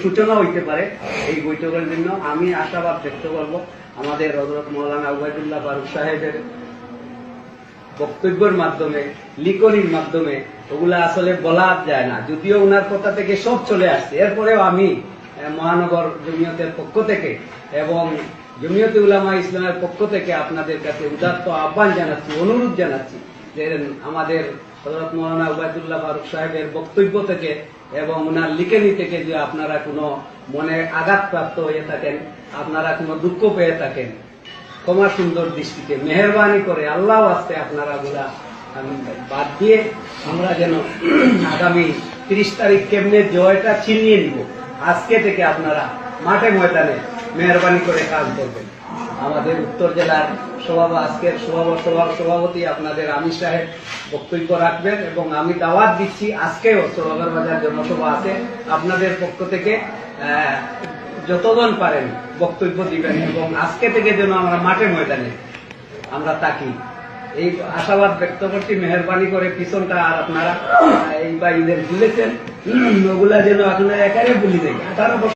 সূচনা হইতে পারে এই বৈঠকের জন্য আমি আশাবাদ ব্যক্ত করব আমাদের হযরত মাওলানা উবাইদুল্লাহ ফারুক সাহেবের বক্তব্যের মাধ্যমে, লিখনির মাধ্যমে ওগুলা আসলে বলা যায় না, যদিও ওনার কথা থেকে সব চলে আসছে। এরপরেও আমি মহানগর জমিয়তের পক্ষ থেকে এবং জমিয়তে উলামা ইসলামের পক্ষ থেকে আপনাদের কাছে উদাত্ত আহ্বান জানাচ্ছি, অনুরোধ জানাচ্ছি যে আমাদের হযরত মাওলানা উবাইদুল্লাহ ফারুক সাহেবের বক্তব্য থেকে এবং ওনার লিখনি থেকে যে আপনারা কোনো মনে আঘাতপ্রাপ্ত হয়ে থাকেন, আপনারা কোনো দুঃখ পেয়ে থাকেন, ক্ষমা সুন্দর দৃষ্টিতে মেহেরবানি করে আল্লাহ আসতে আপনারা গুলা বাদ দিয়ে আমরা যেন আগামী 30 তারিখ কেমনে জয়টা ছিনিয়ে নিব, আজকে থেকে আপনারা মাঠে ময়দানে মেহরবানি করে কাজ করবেন। আমাদের উত্তর জেলার আজকের সভাপতি আপনাদের আমির সাহেব বক্তব্য রাখবেন এবং আমি দাওয়াত দিচ্ছি আজকেও সরোবর বাজার জনসভা আছে, আপনাদের পক্ষ থেকে যতজন পারেন বক্তব্য দিবেন এবং আজকে থেকে যেন আমরা মাঠে ময়দানে আমরা থাকি, এই আশাবাদ ব্যক্ত করছি। মেহরবানি করে পিছনটা আর আপনারা এই বা ঈদের ভুলেছেন ওগুলা যেন আপনারা একারে ভুলি দেয়। 18